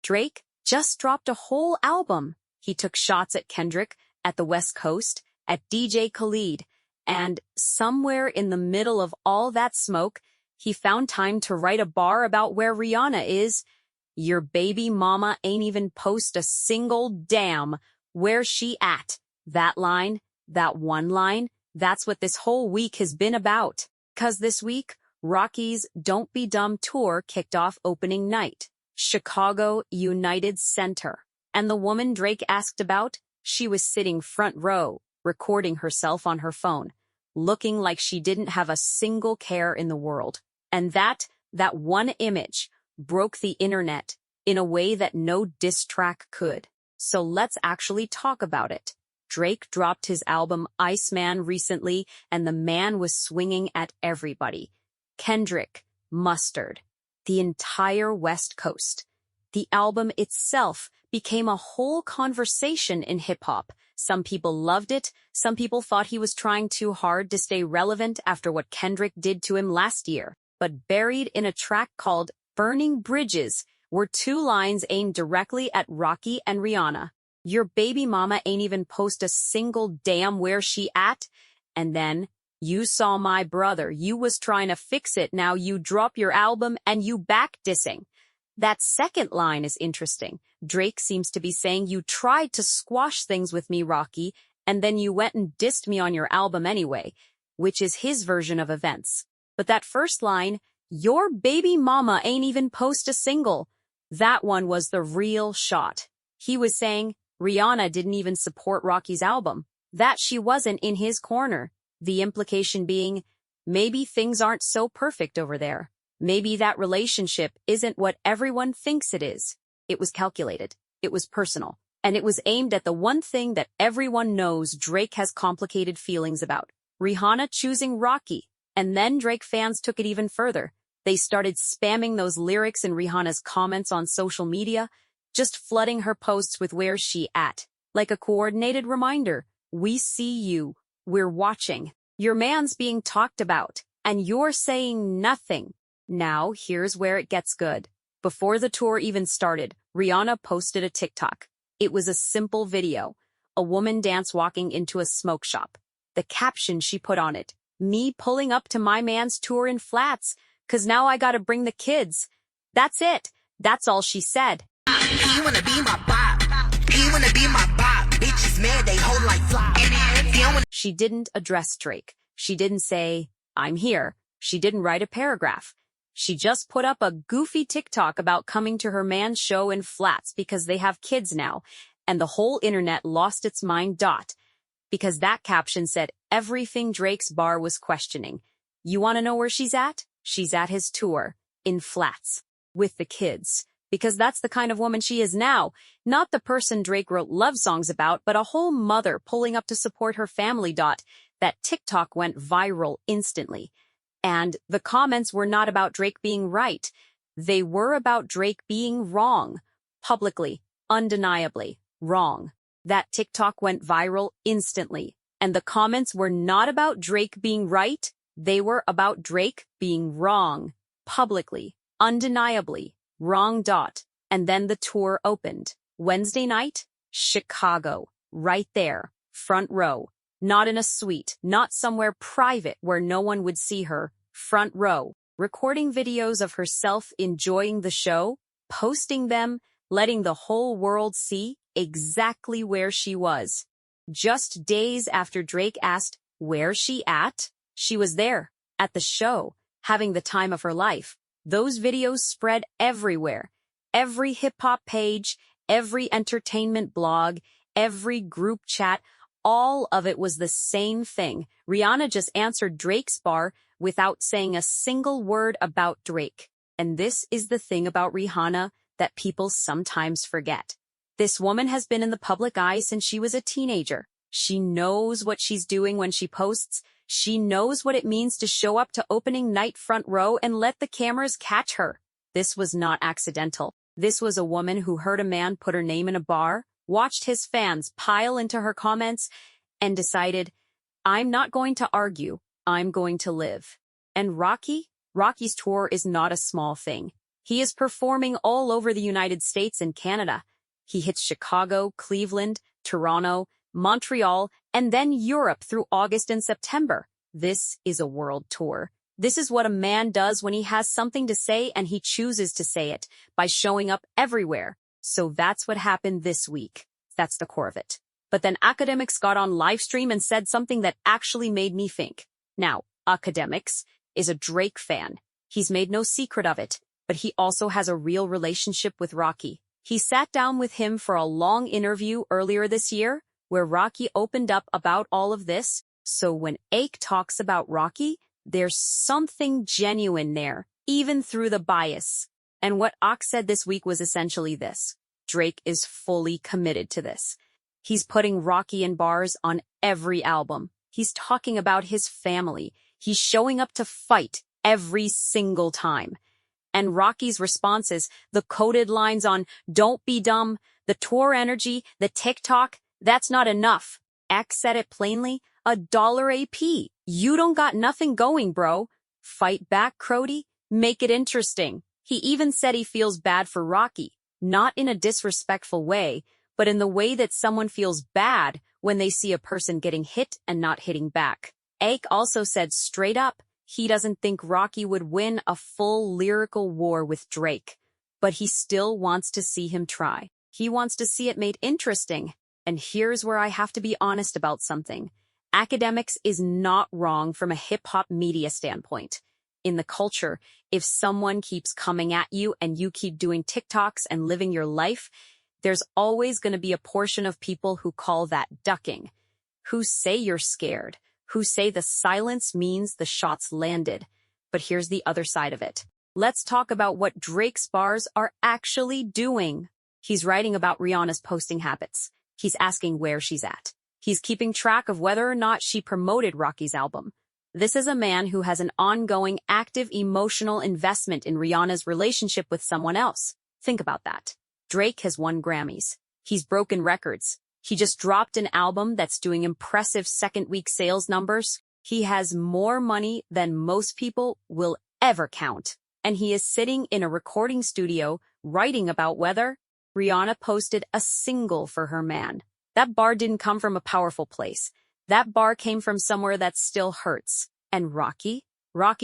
Drake just dropped a whole album. He took shots at Kendrick, at the West Coast, at DJ Khaled, and somewhere in the middle of all that smoke, he found time to write a bar about where Rihanna is. Your baby mama ain't even post a single damn where she at. That line, that one line, that's what this whole week has been about. 'Cause this week, Rocky's Don't Be Dumb tour kicked off opening night, Chicago United Center. And the woman Drake asked about, she was sitting front row, recording herself on her phone, looking like she didn't have a single care in the world. And that one image broke the internet in a way that no diss track could. So let's actually talk about it. Drake dropped his album ICEMAN recently, and the man was swinging at everybody. Kendrick, Mustard, the entire West Coast. The album itself became a whole conversation in hip-hop. Some people loved it, some people thought he was trying too hard to stay relevant after what Kendrick did to him last year. But buried in a track called Burning Bridges were two lines aimed directly at Rocky and Rihanna. Your baby mama ain't even post a single damn where she at. And then, you saw my brother, you was trying to fix it, now you drop your album and you back dissing. That second line is interesting. Drake seems to be saying you tried to squash things with me, Rocky, and then you went and dissed me on your album anyway, which is his version of events. But that first line, your baby mama ain't even post a single, that one was the real shot. He was saying Rihanna didn't even support Rocky's album, that she wasn't in his corner. The implication being, maybe things aren't so perfect over there. Maybe that relationship isn't what everyone thinks it is. It was calculated, it was personal, and it was aimed at the one thing that everyone knows Drake has complicated feelings about, Rihanna choosing Rocky. And then Drake fans took it even further. They started spamming those lyrics in Rihanna's comments on social media, just flooding her posts with where's she at, like a coordinated reminder. We see you, we're watching, your man's being talked about, and you're saying nothing. Now, here's where it gets good. Before the tour even started, Rihanna posted a TikTok. It was a simple video. A woman dance walking into a smoke shop. The caption she put on it, me pulling up to my man's tour in flats, 'cause now I gotta bring the kids. That's it. That's all she said. He wanna be my bop. He wanna be my bop. Bitches mad, they hold like flop. She didn't address Drake. She didn't say, I'm here. She didn't write a paragraph. She just put up a goofy TikTok about coming to her man's show in flats because they have kids now, and the whole internet lost its mind. Because that caption said everything Drake's bar was questioning. You want to know where she's at? She's at his tour, in flats, with the kids. Because that's the kind of woman she is now, not the person Drake wrote love songs about, but a whole mother pulling up to support her family. That TikTok went viral instantly. And the comments were not about Drake being right. They were about Drake being wrong. Publicly, undeniably, wrong. That TikTok went viral instantly. And the comments were not about Drake being right. They were about Drake being wrong. Publicly, undeniably, wrong. And then the tour opened. Wednesday night, Chicago. Right there, front row. Not in a suite, not somewhere private where no one would see her, front row, recording videos of herself enjoying the show, posting them, letting the whole world see exactly where she was. Just days after Drake asked, where's she at? She was there, at the show, having the time of her life. Those videos spread everywhere. Every hip-hop page, every entertainment blog, every group chat, all of it was the same thing. Rihanna just answered Drake's bar without saying a single word about Drake. And this is the thing about Rihanna that people sometimes forget. This woman has been in the public eye since she was a teenager. She knows what she's doing when she posts. She knows what it means to show up to opening night front row and let the cameras catch her. This was not accidental. This was a woman who heard a man put her name in a bar, watched his fans pile into her comments, and decided, I'm not going to argue, I'm going to live. And Rocky's tour is not a small thing. He is performing all over the United States and Canada. He hits Chicago, Cleveland, Toronto, Montreal, and then Europe through August and September. This is a world tour. This is what a man does when he has something to say and he chooses to say it, by showing up everywhere. So that's what happened this week. That's the core of it. But then Akademiks got on livestream and said something that actually made me think. Now, Akademiks is a Drake fan. He's made no secret of it, but he also has a real relationship with Rocky. He sat down with him for a long interview earlier this year, where Rocky opened up about all of this. So when Ake talks about Rocky, there's something genuine there, even through the bias. And what Ak said this week was essentially this. Drake is fully committed to this. He's putting Rocky in bars on every album. He's talking about his family. He's showing up to fight every single time. And Rocky's responses, the coded lines on "Don't be dumb," the tour energy, the TikTok, that's not enough. Ak said it plainly, $1 AP. You don't got nothing going, bro. Fight back, Crody. Make it interesting. He even said he feels bad for Rocky, not in a disrespectful way, but in the way that someone feels bad when they see a person getting hit and not hitting back. Ake also said straight up, he doesn't think Rocky would win a full lyrical war with Drake, but he still wants to see him try. He wants to see it made interesting. And here's where I have to be honest about something. Akademiks is not wrong from a hip-hop media standpoint. In the culture, if someone keeps coming at you and you keep doing TikToks and living your life, there's always going to be a portion of people who call that ducking, who say you're scared, who say the silence means the shots landed. But here's the other side of it. Let's talk about what Drake's bars are actually doing. He's writing about Rihanna's posting habits. He's asking where she's at. He's keeping track of whether or not she promoted Rocky's album. This is a man who has an ongoing, active emotional investment in Rihanna's relationship with someone else. Think about that. Drake has won Grammys. He's broken records. He just dropped an album that's doing impressive second-week sales numbers. He has more money than most people will ever count. And he is sitting in a recording studio writing about whether Rihanna posted a single for her man. That bar didn't come from a powerful place. That bar came from somewhere that still hurts. And Rocky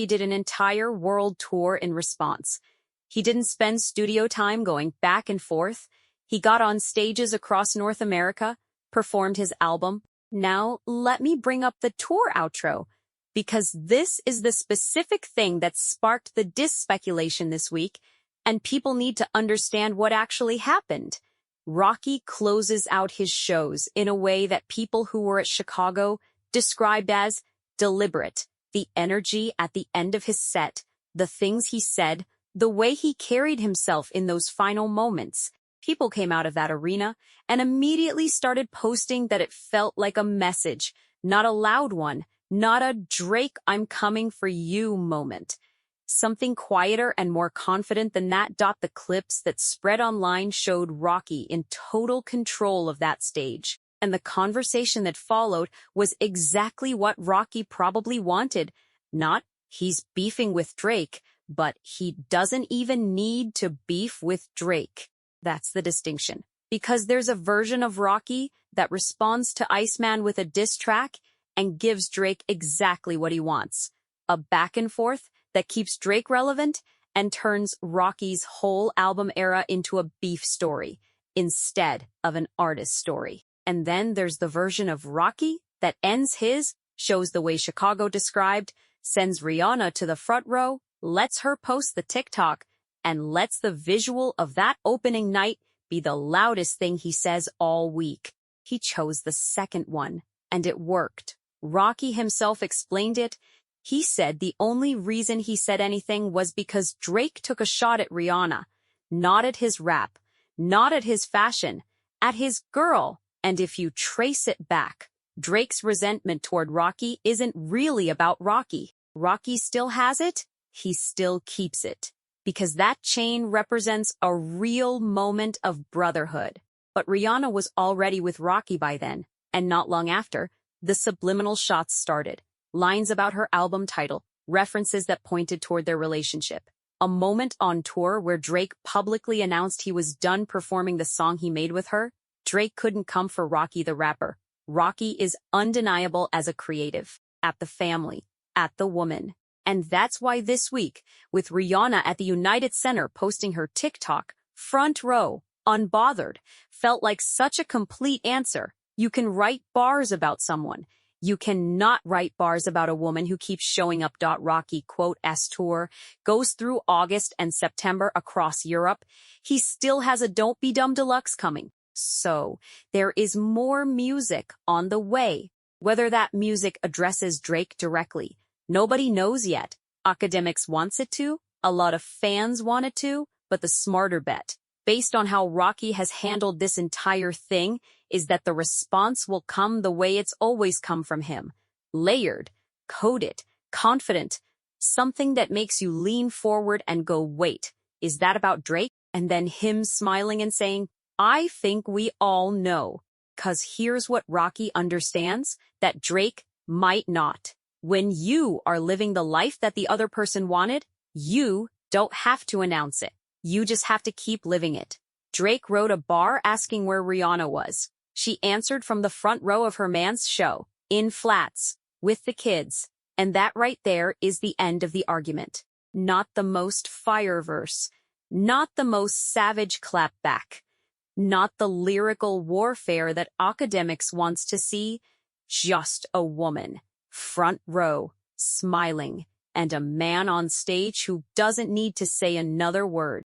did an entire world tour in response. He didn't spend studio time going back and forth. He got on stages across North America, performed his album. Now, let me bring up the tour outro, because this is the specific thing that sparked the diss speculation this week, and people need to understand what actually happened. Rocky closes out his shows in a way that people who were at Chicago described as deliberate. The energy at the end of his set, the things he said, the way he carried himself in those final moments. People came out of that arena and immediately started posting that it felt like a message, not a loud one, not a Drake, I'm coming for you moment. Something quieter and more confident than that. The clips that spread online showed Rocky in total control of that stage. And the conversation that followed was exactly what Rocky probably wanted. Not, he's beefing with Drake, but he doesn't even need to beef with Drake. That's the distinction. Because there's a version of Rocky that responds to ICEMAN with a diss track and gives Drake exactly what he wants. A back and forth that keeps Drake relevant and turns Rocky's whole album era into a beef story instead of an artist story. And then there's the version of Rocky that ends his, shows the way Chicago described, sends Rihanna to the front row, lets her post the TikTok, and lets the visual of that opening night be the loudest thing he says all week. He chose the second one, and it worked. Rocky himself explained it. He said the only reason he said anything was because Drake took a shot at Rihanna, not at his rap, not at his fashion, at his girl. And if you trace it back, Drake's resentment toward Rocky isn't really about Rocky. Rocky still has it, he still keeps it, because that chain represents a real moment of brotherhood. But Rihanna was already with Rocky by then, and not long after, the subliminal shots started. Lines about her album title, references that pointed toward their relationship. a moment on tour where Drake publicly announced he was done performing the song he made with her. Drake couldn't come for Rocky the rapper. Rocky is undeniable as a creative, at the family, at the woman. And that's why this week, with Rihanna at the United Center posting her TikTok, front row, unbothered, felt like such a complete answer. You can write bars about someone. You cannot write bars about a woman who keeps showing up. Rocky, quote, S tour goes through August and September across Europe. He still has a Don't Be Dumb Deluxe coming. So there is more music on the way. Whether that music addresses Drake directly, nobody knows yet. Akademiks wants it to, a lot of fans want it to, but the smarter bet, based on how Rocky has handled this entire thing, is that the response will come the way it's always come from him. Layered, coded, confident, something that makes you lean forward and go, wait, is that about Drake? And then him smiling and saying, I think we all know. 'Cause here's what Rocky understands, that Drake might not. When you are living the life that the other person wanted, you don't have to announce it. You just have to keep living it. Drake wrote a bar asking where Rihanna was. She answered from the front row of her man's show, in flats, with the kids. And that right there is the end of the argument. Not the most fire verse. Not the most savage clapback. Not the lyrical warfare that Akademiks wants to see. Just a woman, front row, smiling, and a man on stage who doesn't need to say another word.